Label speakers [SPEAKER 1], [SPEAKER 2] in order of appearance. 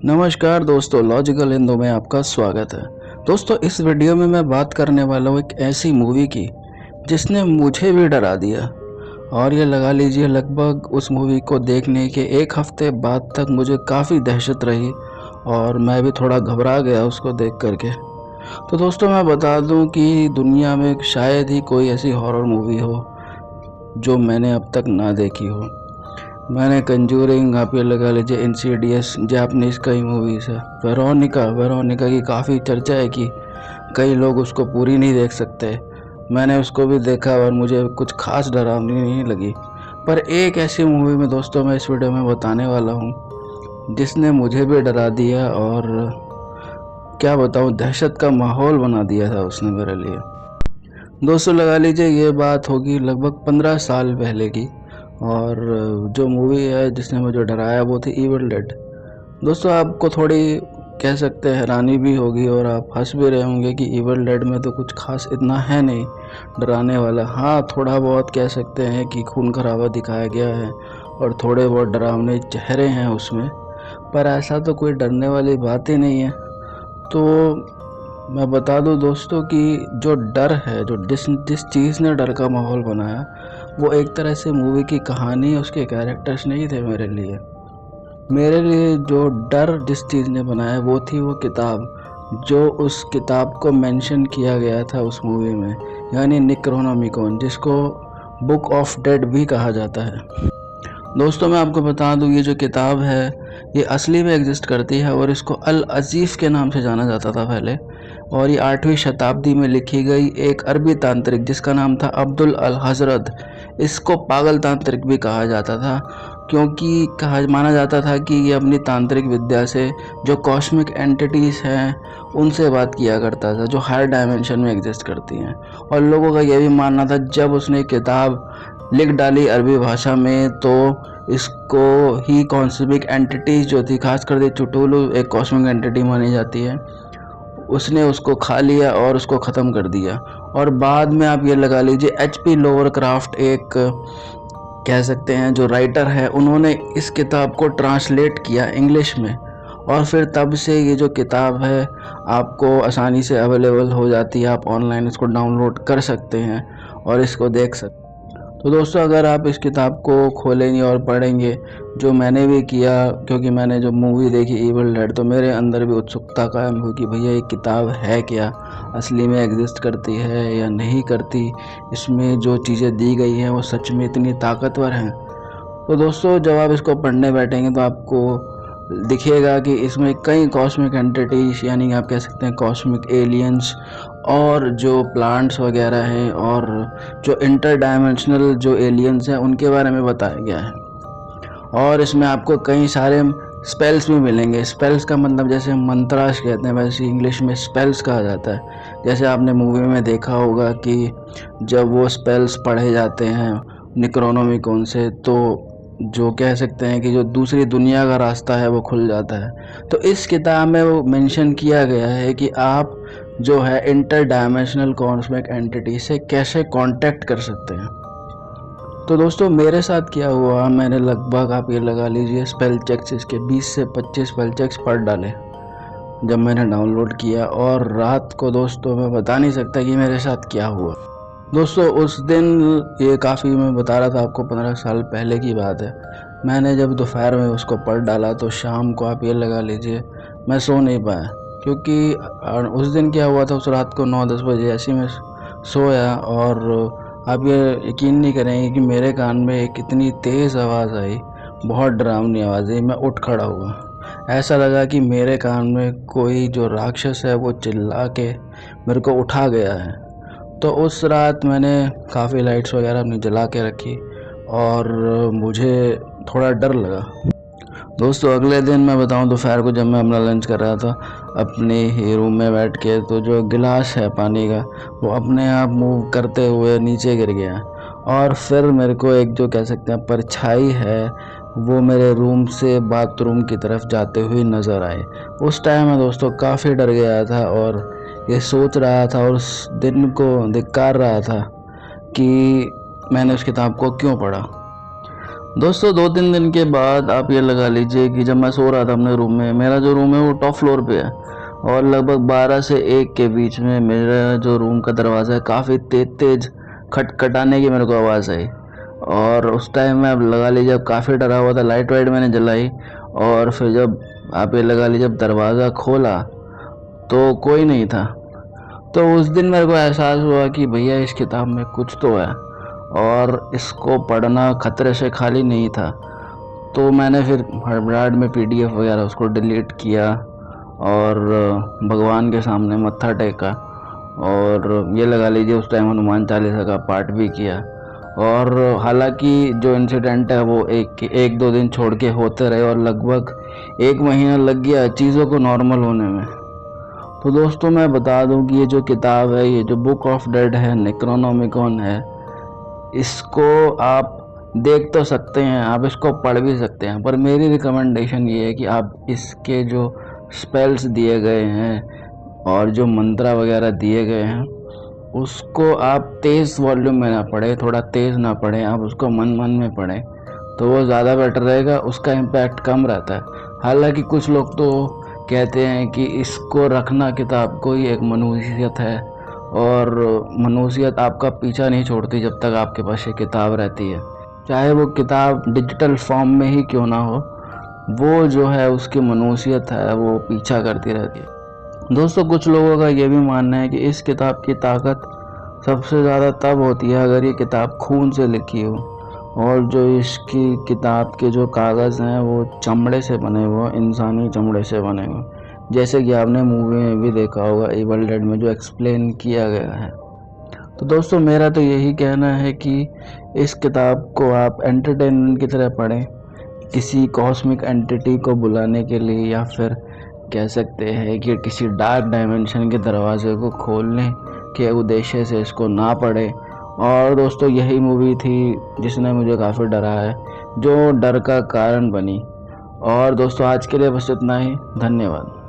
[SPEAKER 1] नमस्कार दोस्तों, लॉजिकल हिंदू में आपका स्वागत है। दोस्तों, इस वीडियो में मैं बात करने वाला हूँ एक ऐसी मूवी की जिसने मुझे भी डरा दिया। और ये लगा लीजिए, लगभग उस मूवी को देखने के एक हफ्ते बाद तक मुझे काफ़ी दहशत रही और मैं भी थोड़ा घबरा गया उसको देख करके। तो दोस्तों, मैं बता दूं कि दुनिया में शायद ही कोई ऐसी हॉरर मूवी हो जो मैंने अब तक ना देखी हो। मैंने कंजूरिंग, आप ये लगा लीजिए इंसीडियस, जापानीज कई मूवीज़ है। वेरोनिका की काफ़ी चर्चा है कि कई लोग उसको पूरी नहीं देख सकते। मैंने उसको भी देखा और मुझे कुछ खास डरावनी नहीं लगी। पर एक ऐसी मूवी में दोस्तों मैं इस वीडियो में बताने वाला हूँ जिसने मुझे भी डरा दिया और क्या बताऊँ, दहशत का माहौल बना दिया था उसने मेरे लिए। दोस्तों, लगा लीजिए ये बात होगी लगभग 15 साल पहले की। और जो मूवी है जिसने मुझे डराया वो थी इविल डेड। दोस्तों, आपको थोड़ी कह सकते हैं हैरानी भी होगी और आप हंस भी रहे होंगे कि इविल डेड में तो कुछ खास इतना है नहीं डराने वाला। हाँ, थोड़ा बहुत कह सकते हैं कि खून खराबा दिखाया गया है और थोड़े बहुत डरावने चेहरे हैं उसमें, पर ऐसा तो कोई डरने वाली बात ही नहीं है। तो मैं बता दूं दोस्तों कि जो डर है, जो जिस जिस चीज़ ने डर का माहौल बनाया, वो एक तरह से मूवी की कहानी, उसके कैरेक्टर्स नहीं थे मेरे लिए। मेरे लिए जो डर जिस चीज़ ने बनाया वो थी वो किताब, जो उस किताब को मेंशन किया गया था उस मूवी में, यानी नेक्रोनोमिकॉन, जिसको बुक ऑफ डेड भी कहा जाता है। दोस्तों, मैं आपको बता दूं, ये जो किताब है ये असली में एग्जिस्ट करती है और इसको अल अजीज़ के नाम से जाना जाता था पहले। और ये 8वीं शताब्दी में लिखी गई एक अरबी तांत्रिक जिसका नाम था अब्दुल अल हजरत, इसको पागल तांत्रिक भी कहा जाता था, क्योंकि माना जाता था कि ये अपनी तांत्रिक विद्या से जो कॉस्मिक एंटिटीज़ हैं उनसे बात किया करता था, जो हायर डायमेंशन में एग्जिस्ट करती हैं। और लोगों का यह भी मानना था, जब उसने किताब लिख डाली अरबी भाषा में, तो इसको ही कॉस्मिक एंटिटीज जो थी, खासकर दे चुटुलू एक कॉस्मिक एंटिटी मानी जाती है, उसने उसको खा लिया और उसको ख़त्म कर दिया। और बाद में आप ये लगा लीजिए HP लोवरक्राफ्ट, एक कह सकते हैं जो राइटर है, उन्होंने इस किताब को ट्रांसलेट किया इंग्लिश में। और फिर तब से ये जो किताब है आपको आसानी से अवेलेबल हो जाती है, आप ऑनलाइन इसको डाउनलोड कर सकते हैं और इसको देख सकते हैं। तो दोस्तों, अगर आप इस किताब को खोलेंगे और पढ़ेंगे, जो मैंने भी किया, क्योंकि मैंने जो मूवी देखी इविल डेड, तो मेरे अंदर भी उत्सुकता कायम हुई कि भैया ये किताब है क्या, असली में एग्जिस्ट करती है या नहीं करती, इसमें जो चीज़ें दी गई हैं वो सच में इतनी ताकतवर हैं। तो दोस्तों, जब आप इसको पढ़ने बैठेंगे तो आपको दिखेगा कि इसमें कई कॉस्मिक एंटिटीज, यानी आप कह सकते हैं कॉस्मिक एलियंस, और जो प्लांट्स वगैरह हैं और जो इंटर डायमेंशनल जो एलियंस हैं उनके बारे में बताया गया है। और इसमें आपको कई सारे स्पेल्स भी मिलेंगे। स्पेल्स का मतलब जैसे मंत्रास कहते हैं, वैसे इंग्लिश में स्पेल्स कहा जाता है। जैसे आपने मूवी में देखा होगा कि जब वो स्पेल्स पढ़े जाते हैं नेक्रोनोमिकॉन से, तो जो कह सकते हैं कि जो दूसरी दुनिया का रास्ता है वो खुल जाता है। तो इस किताब में वो मेंशन किया गया है कि आप जो है इंटर डायमेंशनल कॉस्मिक एंटिटी से कैसे कांटेक्ट कर सकते हैं। तो दोस्तों, मेरे साथ क्या हुआ, मैंने लगभग आप ये लगा लीजिए स्पेल चेक्स, इसके 20 से 25 स्पेल चेक्स पढ़ डाले जब मैंने डाउनलोड किया। और रात को दोस्तों मैं बता नहीं सकता कि मेरे साथ क्या हुआ। दोस्तों, उस दिन, ये काफ़ी, मैं बता रहा था आपको, 15 साल पहले की बात है। मैंने जब दोपहर में उसको पढ़ डाला तो शाम को आप ये लगा लीजिए मैं सो नहीं पाया, क्योंकि उस दिन क्या हुआ था, उस रात को 9-10 बजे ऐसे ही मैं सोया और आप ये यकीन नहीं करेंगे कि मेरे कान में एक इतनी तेज़ आवाज़ आई, बहुत डरावनी आवाज़ आई। मैं उठ खड़ा हुआ, ऐसा लगा कि मेरे कान में कोई जो राक्षस है वो चिल्ला के मेरे को उठा गया है। तो उस रात मैंने काफ़ी लाइट्स वगैरह अपनी जला के रखी और मुझे थोड़ा डर लगा। दोस्तों, अगले दिन मैं बताऊं, दोपहर को जब मैं अपना लंच कर रहा था अपने ही रूम में बैठ के, तो जो गिलास है पानी का वो अपने आप मूव करते हुए नीचे गिर गया। और फिर मेरे को एक जो कह सकते हैं परछाई है वो मेरे रूम से बाथरूम की तरफ जाते हुए नज़र आए। उस टाइम मैं दोस्तों काफ़ी डर गया था और ये सोच रहा था और उस दिन को धिक्कार रहा था कि मैंने उस किताब को क्यों पढ़ा। दोस्तों 2-3 दिन के बाद आप ये लगा लीजिए कि जब मैं सो रहा था अपने रूम में, मेरा जो रूम है वो टॉप फ्लोर पे है और लगभग 12 से 1 के बीच में मेरा जो रूम का दरवाज़ा है काफ़ी तेज़ खटखटाने की मेरे को आवाज़ आई। और उस टाइम मैं अब लगा लीजिए अब काफ़ी डरा हुआ था, लाइट वाइट मैंने जलाई और फिर जब आप ये लगा लीजिए जब दरवाज़ा खोला तो कोई नहीं था। तो उस दिन मेरे को एहसास हुआ कि भैया इस किताब में कुछ तो है और इसको पढ़ना खतरे से खाली नहीं था। तो मैंने फिर हड़बड़ाहट में पीडीएफ वगैरह उसको डिलीट किया और भगवान के सामने मत्था टेका और ये लगा लीजिए उस टाइम हनुमान चालीसा का पाठ भी किया। और हालांकि जो इंसिडेंट है वो एक दो दिन छोड़ के होते रहे और लगभग 1 महीना लग गया चीज़ों को नॉर्मल होने में। तो दोस्तों मैं बता दूं कि ये जो किताब है, ये जो बुक ऑफ डेड है, नेक्रोनोमिकॉन है, इसको आप देख तो सकते हैं, आप इसको पढ़ भी सकते हैं, पर मेरी रिकमेंडेशन ये है कि आप इसके जो स्पेल्स दिए गए हैं और जो मंत्रा वगैरह दिए गए हैं उसको आप तेज़ वॉल्यूम में ना पढ़ें, थोड़ा तेज़ ना पढ़ें, आप उसको मन मन में पढ़ें तो वो ज़्यादा बेटर रहेगा, उसका इम्पैक्ट कम रहता है। हालांकि कुछ लोग तो कहते हैं कि इसको रखना किताब को ही एक मनुष्यत है और मनुष्यत आपका पीछा नहीं छोड़ती जब तक आपके पास ये किताब रहती है, चाहे वो किताब डिजिटल फॉर्म में ही क्यों ना हो, वो जो है उसकी मनुष्यत है वो पीछा करती रहती है। दोस्तों कुछ लोगों का ये भी मानना है कि इस किताब की ताकत सबसे ज़्यादा तब होती है अगर ये किताब खून से लिखी हो और जो इसकी किताब के जो कागज़ हैं वो चमड़े से बने हुए, इंसानी चमड़े से बने हुए, जैसे कि आपने मूवी में भी देखा होगा इवल डेड में जो एक्सप्लेन किया गया है। तो दोस्तों मेरा तो यही कहना है कि इस किताब को आप एंटरटेनमेंट की तरह पढ़ें, किसी कॉस्मिक एंटिटी को बुलाने के लिए या फिर कह सकते हैं कि किसी डार्क डायमेंशन के दरवाजे को खोलने के उद्देश्य से इसको ना पढ़ें। और दोस्तों यही मूवी थी जिसने मुझे काफ़ी डरा है, जो डर का कारण बनी। और दोस्तों आज के लिए बस इतना ही, धन्यवाद।